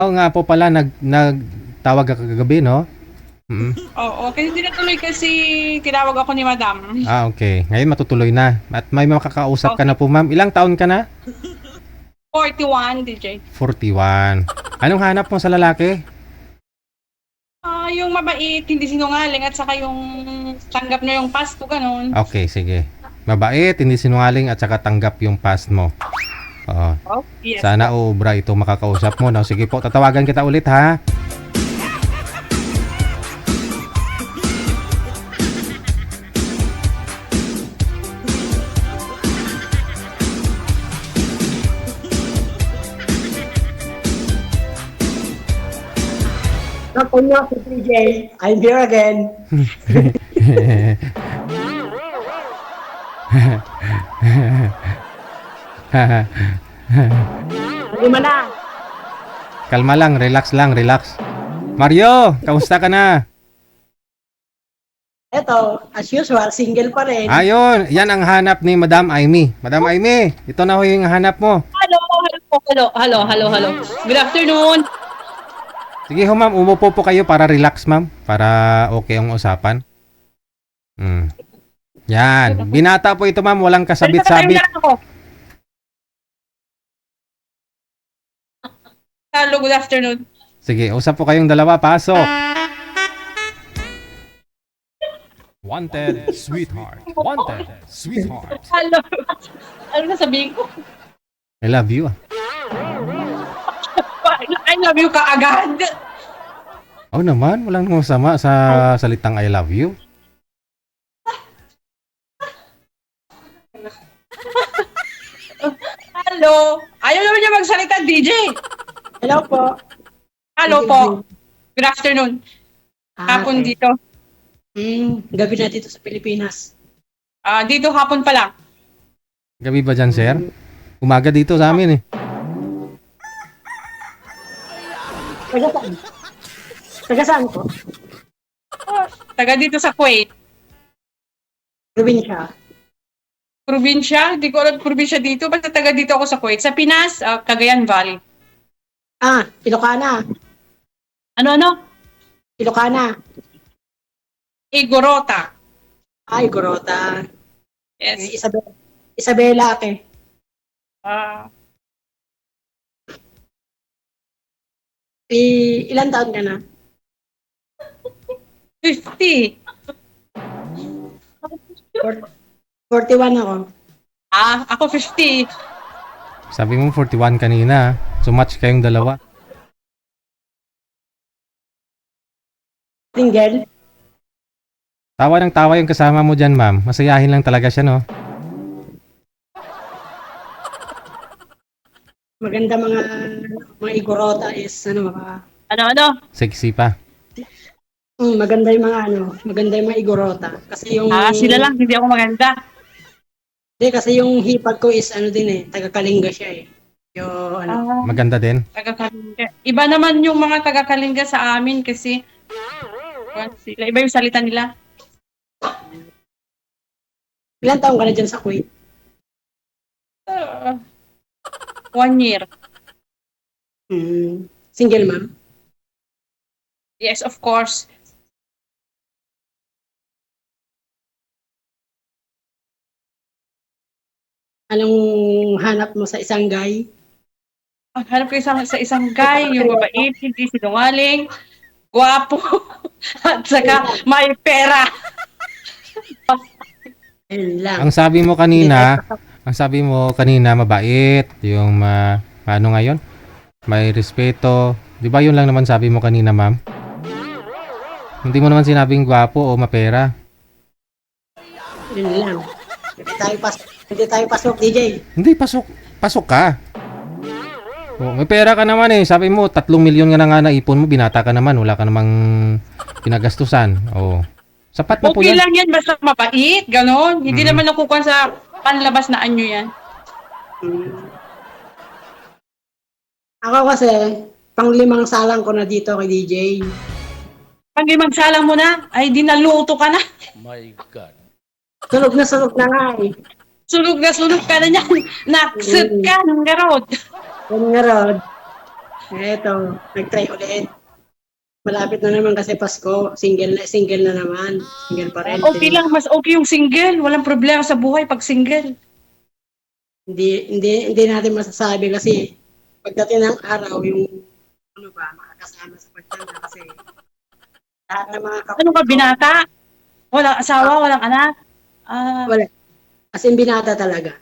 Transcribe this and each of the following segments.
Oo nga po pala, nagtawag ka kagabi, no? Mm. Oo, kasi hindi natuloy kasi tinawag ako ni Madam. Okay. Ngayon matutuloy na. At may makakausap ka Okay. na po, ma'am. Ilang taon ka na? 41, DJ. 41. Anong hanap mo sa lalaki? Yung mabait, hindi sinungaling, at saka yung tanggap niya yung Pasko, ganun. Okay, sige. Mabait, hindi sinungaling, at saka tanggap yung past mo. Oo. Oh, yes. Sana ubra ito makakausap mo, no? Sige po, tatawagan kita ulit, ha? Naku na si PJ. I'm here again. Lima na. Kalma lang, relax lang, relax. Mario, kamusta ka na? Eto, as usual, single pa rin. Ayun, yan ang hanap ni Madam Aimee. Madam Aimee, ito na ho yung hanap mo. Hello. Good afternoon. Sige ho ma'am, umupo po kayo para relax ma'am. Para okay ang usapan. Yan, binata po ito ma'am, walang kasabit-sabit. Hello, good afternoon. Sige, usap po kayong dalawa, pasok. Wanted, sweetheart. Wanted, sweetheart. Hello. Ano na sabihin ko? I love you. I love you ka agad. Oh naman, walang masama sa salitang I love you. Hello. Ayaw naman niya magsalita, DJ. Hello po. Hello po. Good afternoon. Hapon okay. dito. Gabi na dito sa Pilipinas. Dito hapon pa lang. Gabi ba dyan, sir? Umaga dito sa amin eh. Taga saan? Taga saan po? Taga dito sa Kuwait. Probinsya. Probinsya? Hindi ko alam probinsya dito. Basta taga dito ako sa Kuwait. Sa Pinas, Cagayan Valley. Ilocana. Ano? Ilocana. Igorota. Ay, Gorota. Yes. Isabela ate. Ilan taon ka na? 50. 41 ako. Ako 50. Sabi mo 41 kanina. So match kayong dalawa. Single? Tawa ng tawa yung kasama mo dyan, ma'am. Masayahin lang talaga siya, no? Maganda mga igorota is mga Ano? Sexy pa. maganda yung maganda yung mga igorota kasi yung Sila lang, hindi ako maganda. kasi yung hipag ko is din taga-Kalinga siya eh. Yung Maganda din. Taga-Kalinga. Iba naman yung mga taga-Kalinga sa amin kasi sila, iba yung salita nila. ilan taong ka na dyan sa Kuwait? 1 year. Single ma'am? Yes, of course. Anong hanap mo sa isang guy? Hanap ko sa isang guy, yung mabait, hindi sinungaling, gwapo, at saka may pera. Ayun lang. Ang sabi mo kanina, mabait. Yung ano ngayon? May respeto. Di ba yun lang naman sabi mo kanina, ma'am? Hindi mo naman sinabing gwapo o mapera. Yun lang. Hindi tayo pasok, DJ. Hindi, pasok ka. Oh, may pera ka naman eh. Sabi mo, 3 milyon nga na nga naipon mo. Binata ka naman. Wala ka namang pinagastusan. Oh. Sapat na po Okay yan. lang yan, basta mabait, gano'n. Hindi naman nakukuha sa panlabas na anyo yan. Ako kasi, pang-5 salang ko na dito kay DJ. Pag magsalang mo na, ay dinaluto ka na. My God. Sunog na nga eh. Sunog na sunog ka na niyan. Naksit ka ng garod. Yan nga Rod. Eto, nag-try ulit. Malapit na naman kasi Pasko. Single na naman. Single pa rin. Okay lang, mas okay yung single. Walang problema sa buhay pag single. Hindi natin masasabi kasi pagdating ng araw, yung ano ba, makakasama sa pagtanda kasi lahat ng mga Ano ka, kapatid ko, binata? Walang asawa, walang anak? wala. As in, binata talaga.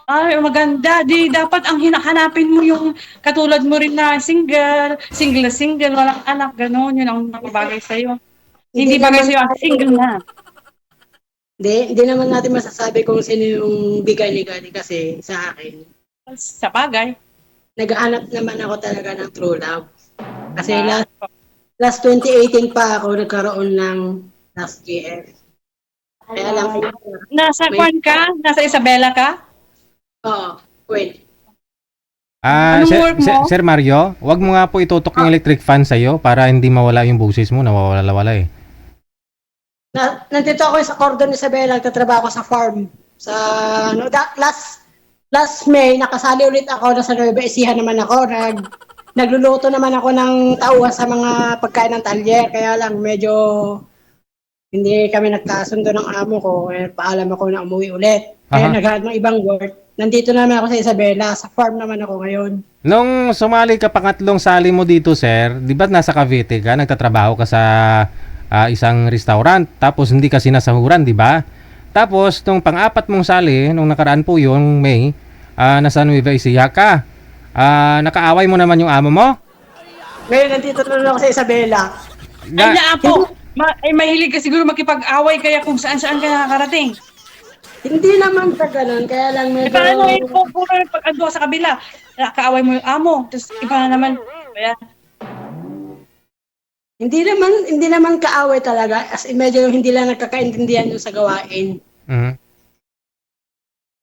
Ay, maganda. Di dapat ang hinahanapin mo yung katulad mo rin na single, single na single, walang anak, gano'n. Yun ang bagay sa'yo. Hindi bagay naman sa'yo ang single na. hindi naman natin masasabi kung sino yung bigay ni God kasi sa akin, Sa bagay. naghahanap naman ako talaga ng true love. Kasi last 2018 pa ako nagkaroon ng last GF. Kaya lang, Nasa may, Kwan ka? Nasa Isabela ka? wait. Anong work mo? Sir Mario, wag mo nga po itutok yung electric fan sa'yo para hindi mawala yung boses mo, nawawala-wala eh. Nandito ako sa Cordon Isabela, nagtatrabaho ako sa farm. Sa ano, last May nakasali ulit ako sa Nueva Ecija naman ako. Nagluluto naman ako ng tauhan sa mga pagkain ng talyer. Kaya lang medyo hindi kami nagkasundo ng amo ko. Paalam ako na umuwi ulit. Kaya Aha. naghahanap ng ibang work. Nandito naman ako sa Isabela. Sa farm naman ako ngayon. Nung sumali ka pangatlong sali mo dito, sir, di ba nasa Cavite ka, nagtatrabaho ka sa isang restaurant, tapos hindi ka sinasahuran, di ba? Tapos, nung pang-apat mong sali, nung nakaraan po yung May, nasa Nueva Ecija ka. Nakaaway mo naman yung amo mo? Ngayon nandito naman ako sa Isabela. Ay, naapo. Mahilig ka siguro makipag-away kaya kung saan-saan ka nakakarating. Hindi naman sa ganun. Kaya lang Eh, medyo... paano yung puro pag-ando sa kabila? Nakaaway mo yung amo. Tapos iba na naman. Kaya, Hindi naman kaaway talaga. As in, medyo hindi lang nagkakaintindihan yung sa gawain. Mhm.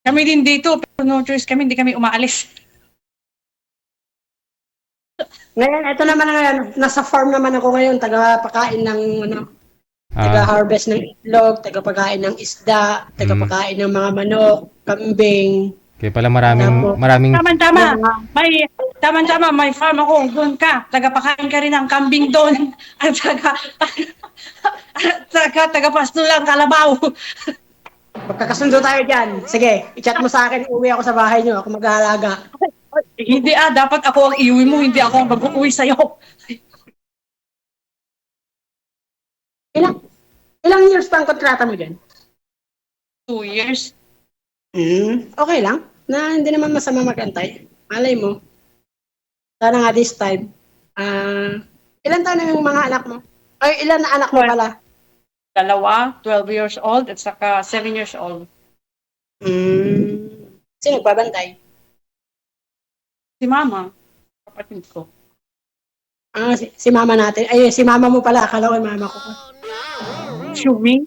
kami din dito, pero no choice kami, hindi kami umaalis. Ngayon, ito naman ngayon, nasa farm naman ako ngayon, taga-pakain ng taga-harvest ng itlog, taga-pagkain ng isda, taga-pagkain ng mga manok, kambing. Kaya pala maraming Tama-tama. May farm ako. Doon ka. Tagapakain ka rin ng kambing doon. At tagapasto lang kalabaw. Magkakasundo tayo dyan. Sige, i-chat mo sa akin, uwi ako sa bahay nyo, ako mag-aalaga. Hindi dapat ako ang iuwi mo, hindi ako ang mag-uwi sa'yo. Ilang years pa ang kontrata mo dyan? 2 years. Okay lang. Hindi naman masama mag-antay. Malay mo. Sana nga this time. Ilan taon na yung mga anak mo? Ay, ilan na anak mo pala? 2, 12 years old at saka 7 years old. Sino nagbabantay? Si mama, kapatid ko. Si mama natin. Ay, si mama mo pala. Akala ko yung mama ko. Shumi?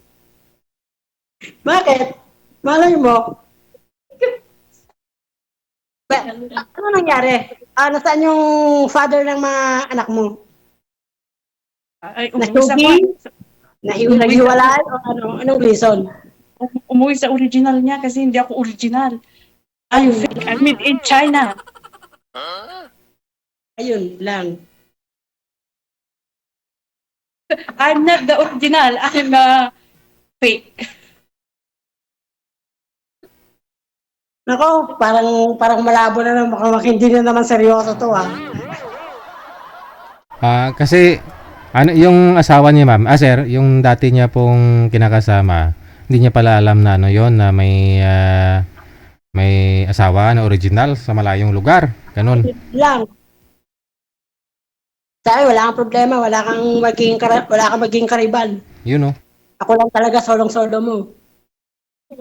Bakit? Malay mo. Ano nangyari? Nasaan yung father ng mga anak mo? Ay, umuwi sa, Naghiwalay o ano? Anong reason? umuwi sa original niya kasi hindi ako original. I'm fake. I'm made in China. Ayun lang. I'm not the original. I'm fake. Nako, parang malabo na lang. Baka hindi na naman seryoso to kasi ano yung asawa niya, ma'am? Sir, yung dati niya pong kinakasama, hindi niya pala alam na ano 'yon na may asawa na original sa malayong lugar. Ganun. Lang. Sabi, wala kang problema. Wala kang maging karibal. Yun oh. Ako lang talaga solong-solo mo.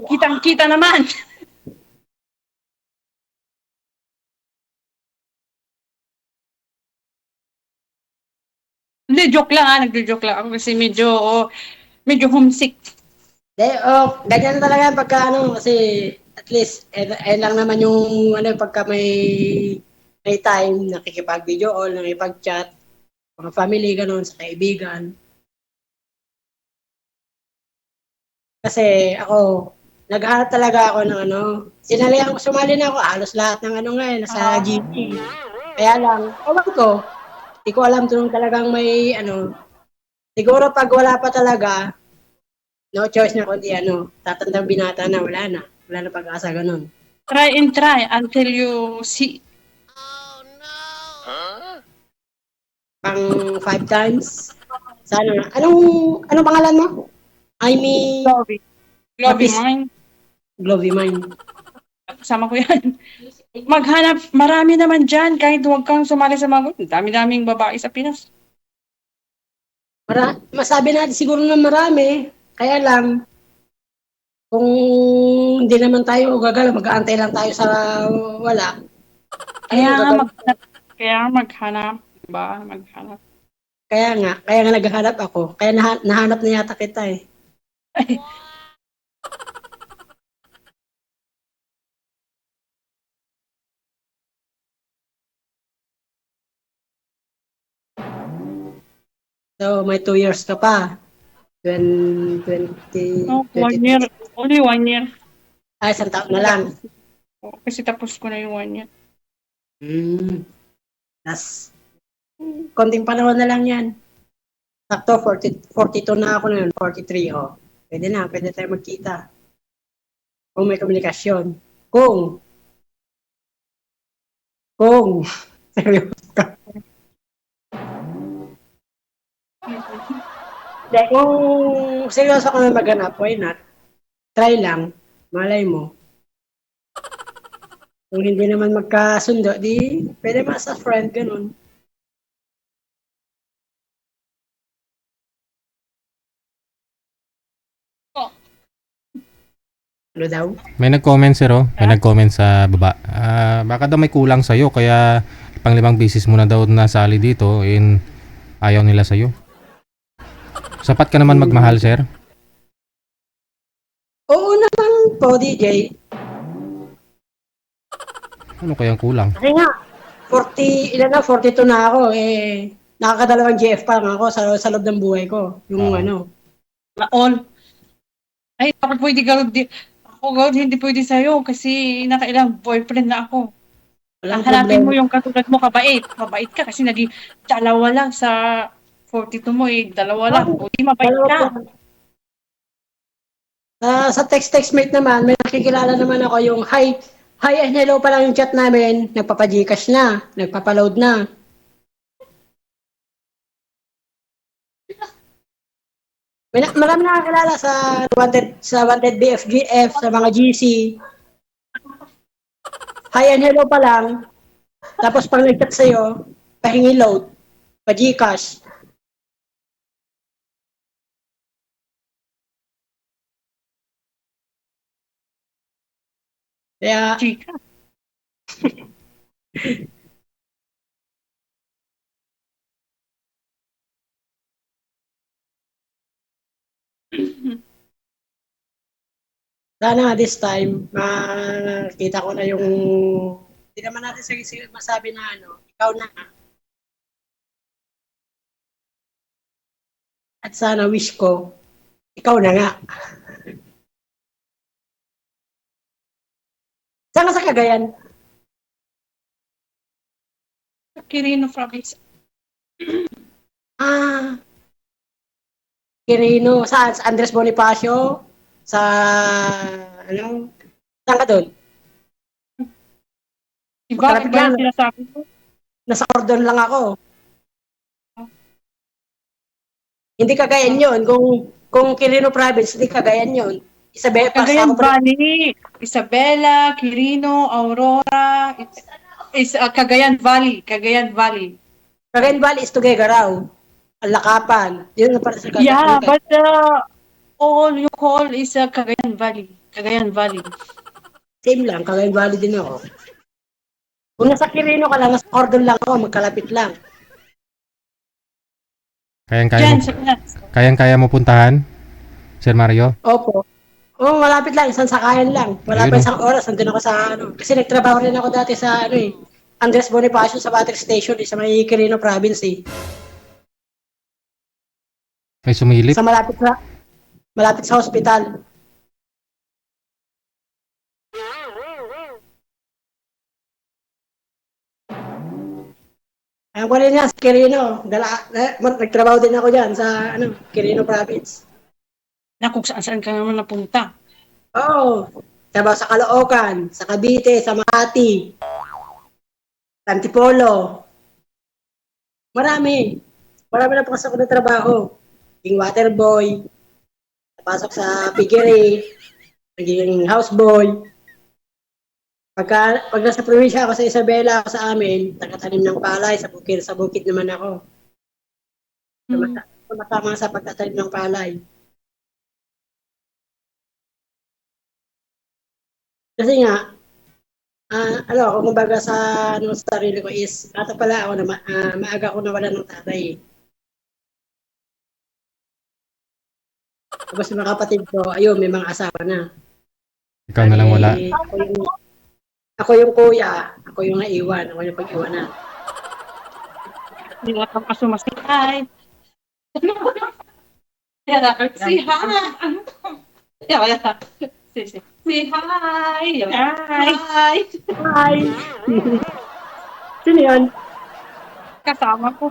Kitang-kita naman. Hindi, joke lang nagjo-joke lang ako kasi medyo homesick. Ganyan talaga pagka kasi at least lang naman yung pagka may time nakikipag-video o nakikipag-chat mga family ganun sa kaibigan. Kasi ako naghahanap talaga ako ng sumali na ako halos lahat ng nasa GT. Kaya lang, ewan ko, di ko alam kung talagang may ano, siguro pag wala pa talaga, no choice na kundi ano, tatandang binata na, wala na pag-asa ganun. Try and try until you see. Pang 5 times. Sana nga. Anong pangalan mo? Amy Glory. Glory Lapis mine. Glovy Mine. Kasama ko yan. Maghanap, marami naman dyan. Kahit huwag kang sumali sa mga group. Dami-daming babae sa Pinas. Masabi natin siguro na marami. Kaya lang, kung hindi naman tayo gagala, mag-aantay lang tayo sa wala. Kaya Anong nga gagawin? maghanap. Kaya nga maghanap. Diba? Maghanap. Kaya nga naghahanap ako. Kaya nahanap na yata kita eh. So, may 2 years ka pa. 20, No, 1 year. 23. Only 1 year. Ay, isang taon na lang. Kasi tapos ko na yung 1 year. Tas, konting panahon na lang yan. Sakto, 42 na ako ngayon, 43, oh. Pwede tayo magkita. Kung may komunikasyon. Kung, seryoso ka. Dahil kung seryoso ka na maghanap, why not? Try lang, malay mo. Kung hindi naman magkasundo, di pwede mas sa friend, ganun. Ano daw? May nag-comment sir, oh. May nag-comment sa baba. Baka daw may kulang sa'yo, kaya pang 5 beses mo na daw nasali dito in ayaw nila sa'yo. Sapat ka naman magmahal, sir. Oo naman po, DJ. Ano kayang kulang? Kasi nga, 42 na ako, eh, nakakadalawang GF pa lang ako sa loob ng buhay ko. Yung Oo. ano. All. Ay, ako pwede gawin. Ako gawin, hindi pwede sa'yo kasi nakailang boyfriend na ako. Walang Hanapin mo problema. yung katulad mo, kabait. Mabait ka kasi naging dalawa lang sa 42 mo eh. Dalawa lang. Buti mabait Dalawa ka. po. Sa text mate naman, may nakikilala naman ako yung hi and hello pa lang yung chat namin, nagpapa-Gcash na, nagpapa-load na. Marami nakakilala sa wanted BFGF, sa mga GC. Hi and hello pa lang. Tapos pag nag-chat sa'yo, pahingi load, pa-Gcash. Kaya, Chika. sana this time, makita ko na yung, hindi naman natin sige masabi na ano, ikaw na nga. At sana wish ko, ikaw na nga. Saan ka sa Cagayan? Quirino province. Ah, Quirino. Saan? Sa Andres Bonifacio? Sa, ano? Saan ka doon? Iba, Malapit iba yung lang. sinasabi ko. Nasa Cordon lang ako. Hindi Cagayan yun. Kung Quirino Province, hindi Cagayan yun. Pasa Cagayan ako pa. Valley, Isabela, Quirino, Aurora, Cagayan Valley, Cagayan Valley. Cagayan Valley is Tuguegarao. Alakapan. Yun na para sa Yeah, Cagayan. but all you call is Cagayan Valley. Cagayan Valley. Same lang. Cagayan Valley din ako. Kung nasa Quirino ka lang, nasa Cordon lang ako. Magkalapit lang. Diyan sa Pinas. Kayang-kaya mo puntahan, Sir Mario? Opo. Oo, malapit lang. Isang sakayan lang. Wala Ayun, pa oh. isang oras. Nandun ako sa ano. Kasi nagtrabaho rin ako dati sa ano eh. Andres Bonifacio sa battery station sa may Quirino Province eh. May sumilip? Sa malapit sa hospital. Ang kunin niya, sa Quirino. Nagtrabaho din ako dyan sa Quirino Province. Na kung saan ka naman napunta. Oo. Trabaho sa Caloocan, sa Cavite, sa Makati, sa Antipolo. Marami. Marami na pasok ko ng trabaho. Naging waterboy, napasok sa piggery, naging houseboy. Pag nasa probinsya ako sa Isabela, ako sa amin, tagatanim ng palay, sa bukid naman ako. Tumatama sa pagtatanim ng palay. Kasi nga, ako kumbaga sa sarili ko is, ata pala ako na maaga ako nawalan ng tatay. Tapos yung mga kapatid ko, ayun, may mga asawa na. Ikaw na lang wala. Ako yung kuya, ako yung naiwan, ako yung pag-iwanan. Hindi na kang kasumasay. Say hi! Say hi! Hi! Hi! Sino yun? Kasama ko.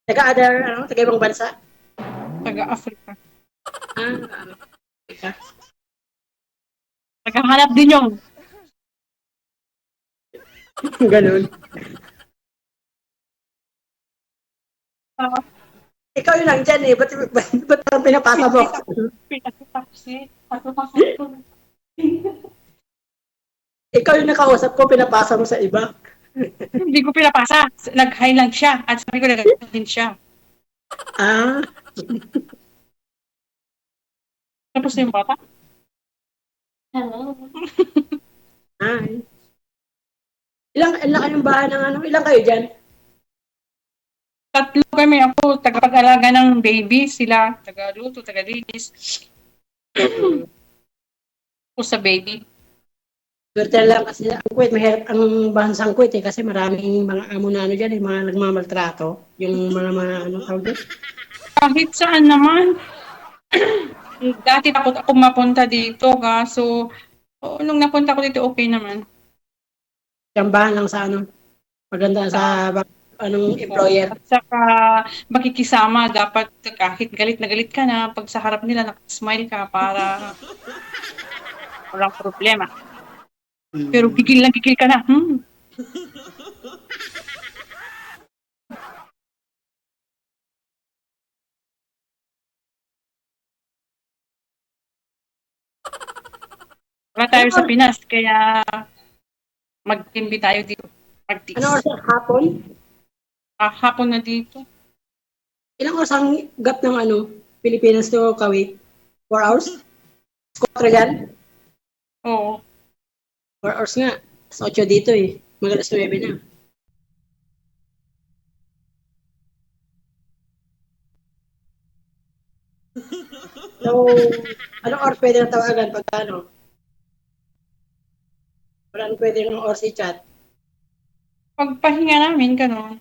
Taga ibang bansa? Taga-Africa. Teka. Naghahanap din yung Ganun. Ikaw yun lang dyan eh. Ba't parang pinapasa mo? pinasitaksi. Ikaw yung nakausap ko, pinapasa mo sa iba. Hindi ko pinapasa. Nag-hi lang siya. At sabi ko, nag-hi din siya. Tapos na yung bata. Hello. Hi. Ilang kayong bahay ng ilang kayo dyan? 3 kami. Ako, tagapag-alaga ng baby. Sila, taga-luto, taga-linis. Ako sa baby. Swerte lang kasi ang Kuwait, mahirap ang bansang Kuwait eh, kasi maraming mga amo na dyan, mga nagmamaltrato. Yung mga tawag doon? Kahit saan naman. Dati takot ako mapunta dito. Kaso, nung napunta ko dito, okay naman. Tsambahan lang sa maganda sa employer. At saka, makikisama, dapat kahit galit na galit ka na, pag sa harap nila, nakasmile ka para walang problema. Pero gigil ka na. Wala tayo sa Pinas, kaya mag-timbi tayo dito. Mag-tis. Ano oras hapon? Hapon na dito. Ilang oras ang gap ng Pilipinas to Kuwait? 4 hours? 4 yan? Oo. 4 hours nga. Sa 8 dito eh. Magalas 9 na. So, anong oras pwede na tawagan pag Wala nang pwede ng oras i-chat. Pagpahinga namin, gano'n.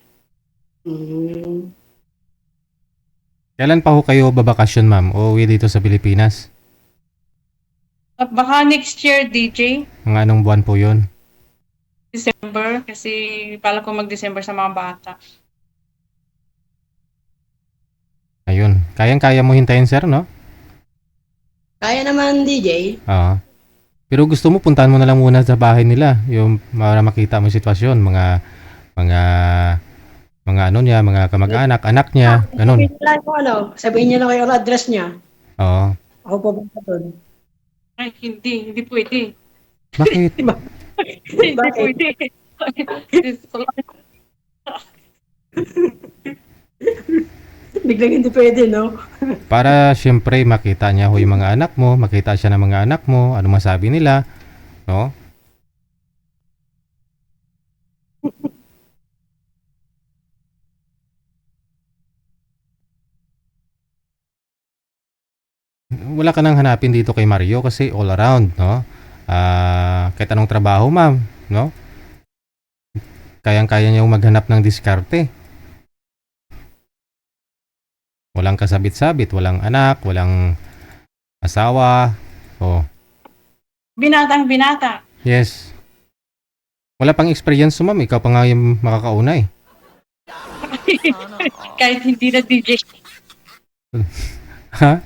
Kailan pa ho kayo babakasyon, ma'am? O uwi dito sa Pilipinas? At baka next year, DJ, Mga anong buwan po yun? December, kasi pala ko mag-December sa mga bata. Ayun. Kayang-kaya mo hintayin, sir, no? Kaya naman, DJ. Oo. Pero gusto mo, puntahan mo na lang muna sa bahay nila. Yung para makita mo yung sitwasyon. Mga kamag-anak, anak niya, ganun. Sabihin niyo lang yung address niya. Oo. Ako pupunta doon. Ay, hindi pwede. Bakit? Hindi pwede. Biglang hindi pwede, no? Para siyempre makita niya ho yung mga anak mo, makita siya ng mga anak mo, ano masabi nila, no? Wala ka nang hanapin dito kay Mario kasi all around, no? Kahit anong trabaho, ma'am, no? Kayang-kaya niya maghanap ng diskarte. Walang kasabit-sabit, walang anak, walang asawa. Oh, Binatang binata. yes. Wala pang experience mo, ma'am. Ikaw pa nga yung makakauna eh. Kahit hindi na DJ. Ha?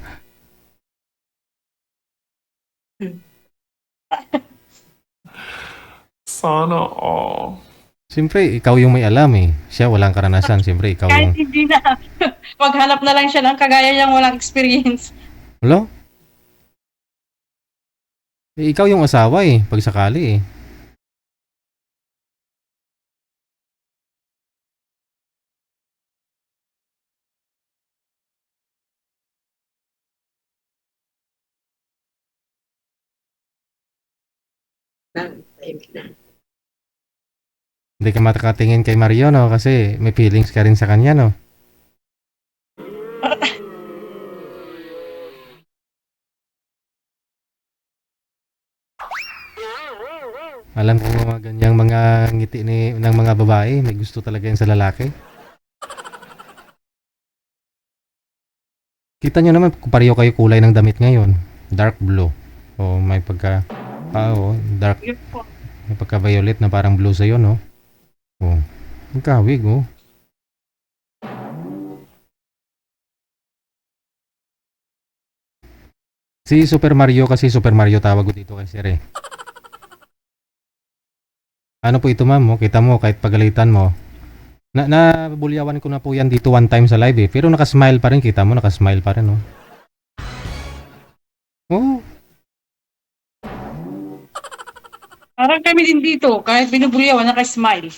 Sana all. Siyempre, ikaw yung may alam eh. Siya walang karanasan. Siyempre, ikaw Kahit yung... hindi na. Maghanap na lang siya ng kagaya niyang walang experience. Wala? Eh, ikaw yung asawa eh. Pag sakali eh. Tahimik na. Hindi ka matakatingin kay Mario, no? Kasi may feelings ka rin sa kanya, no? Alam ko mga ganyang mga ngiti ng mga babae. May gusto talaga yan sa lalaki. Kita nyo naman kung pareho kayo kulay ng damit ngayon. Dark blue. O may pagka... dark. Yun po. May pagka-violet na parang blue sa'yo, no? Oh, ang kawig, oh. Si Super Mario kasi Super Mario tawag ko dito kay Sir eh. Ano po ito ma'am, oh? Kita mo kahit pagalitan mo. Nabulyawan ko na po yan dito one time sa live eh. Pero nakasmile pa rin, kita mo nakasmile pa rin, oh. Oh, Parang kami din dito. Kahit binubulyawan, naka-smile.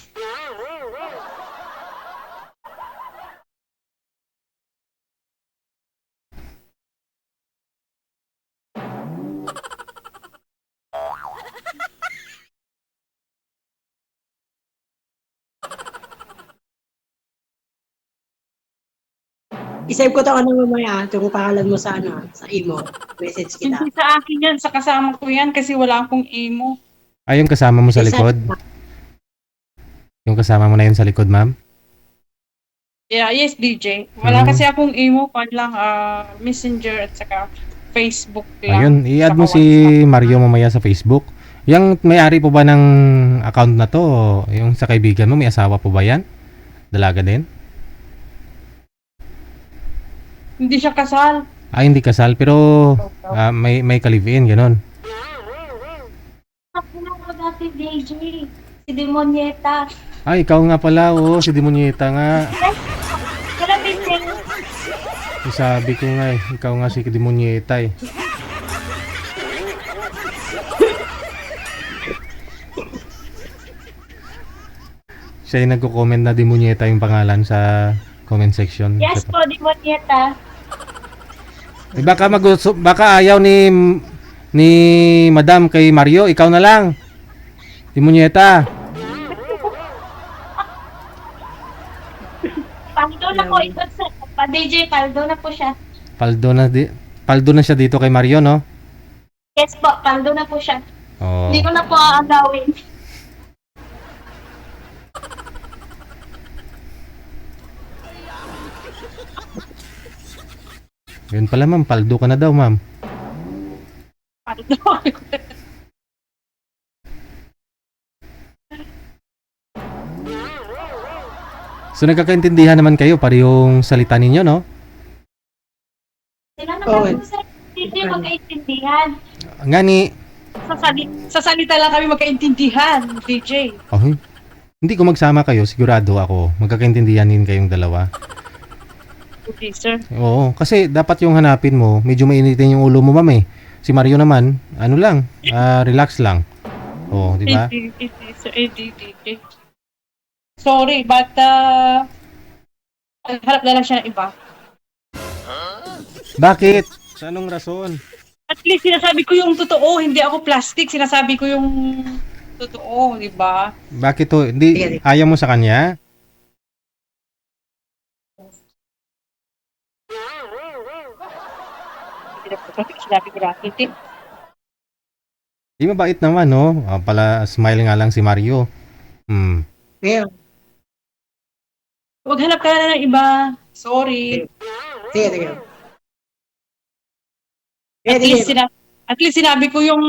I-save ko to ano mamaya, itong pangalan mo sa ano, sa imo. Message kita. Hindi sa akin yan. Sa kasama ko yan kasi wala akong emo. ay yung kasama mo sa likod. Yung kasama mo na yun sa likod, ma'am. Yeah, yes, DJ. Wala Hmm. kasi akong emo. Pan lang Messenger at saka Facebook lang. Ayun, i-add mo Saka si WhatsApp. Mario mamaya sa Facebook. Yung may-ari po ba ng account na to? Yung sa kaibigan mo, may asawa po ba yan? Dalaga din? Hindi siya kasal. Ah, hindi kasal, pero may ka-live-in, gano'n. Ako na ko dati, DJ. Si Demonyeta. Ay, ikaw nga pala, oh, si Demonyeta nga. Grabe din. Sabi ko nga eh, ikaw nga si Demonyeta eh. Siya yung nagko-comment na Demonyeta yung pangalan sa comment section. Yes po, Demonyeta. Eh, baka ayaw ni Madam kay Mario, ikaw na lang. Demonyeta. Paldo na po ito sa DJ. Paldo na po siya. Paldo na siya dito kay Mario, no? Yes po, paldo na po siya. Oh. Hindi ko na po aagawin. Yun pala ma'am, paldo ka na daw ma'am. So nagkakaintindihan naman kayo, parehong salita ninyo, no? Sila Oo. naman po sa DJ magkaintindihan. Nga ni, Sa salita lang kami magkaintindihan, DJ. oh, hindi ko magsama kayo, sigurado ako, magkakaintindihan din kayong dalawa. Okay, sir. Oo, kasi dapat yung hanapin mo, medyo mainitin yung ulo mo ma'am eh. Si Mario naman, ano lang, relax lang. Oo, di ba? DJ. Sorry, but harap na lang siya ng iba. Bakit? Sa anong rason? At least sinasabi ko yung totoo, hindi ako plastic. Sinasabi ko yung totoo, di ba? Bakit to? Hindi, ayaw mo sa kanya? Hindi na po sinabi ko natin. Di mabait naman, no? Pala, smile nga lang si Mario. Hmm. Ngayon, Huwag hanap ka na ng iba. Sorry. sige, sige. At Sige, least, sige. at least sinabi ko yung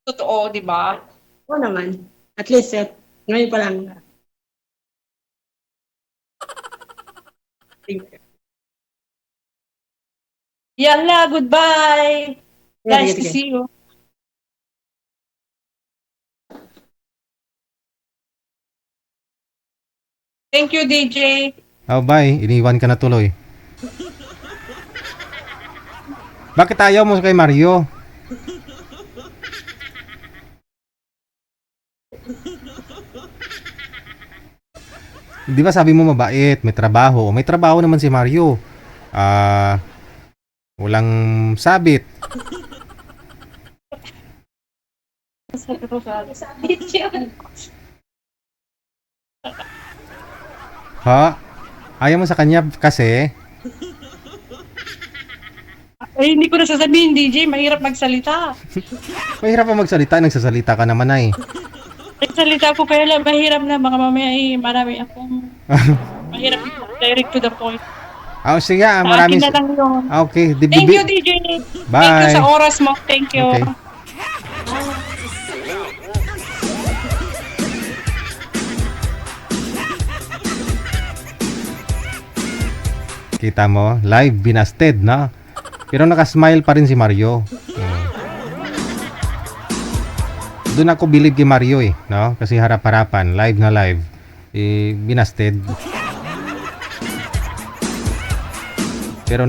totoo, di ba? Oo naman. At least, ngayon pa lang. Yalla, goodbye. Nice Sige, to sige. see you. Thank you, DJ. Oh, bye. Iniwan ka na tuloy. Bakit ayaw mo kay Mario? Di ba sabi mo mabait, may trabaho. May trabaho naman si Mario. Walang sabit. Ha? Ayaw mo sa kanya kasi? Ay, hindi ko na sasabihin, DJ. Mahirap magsalita. Mahirap pa magsalita, nagsasalita ka naman ay. Nagsalita ko kaya lang mahirap na. Baka mamaya marami akong... mahirap direct to the point. Sige, Sa akin maraming... na lang yun. Okay, Thank you, DJ. Bye. Thank you sa oras mo. Thank you. Okay. Kita mo, live binasted, no? Pero nakasmile pa rin si Mario. Doon ako believe kay Mario no? Kasi harap-harapan, live na live. Binasted. Pero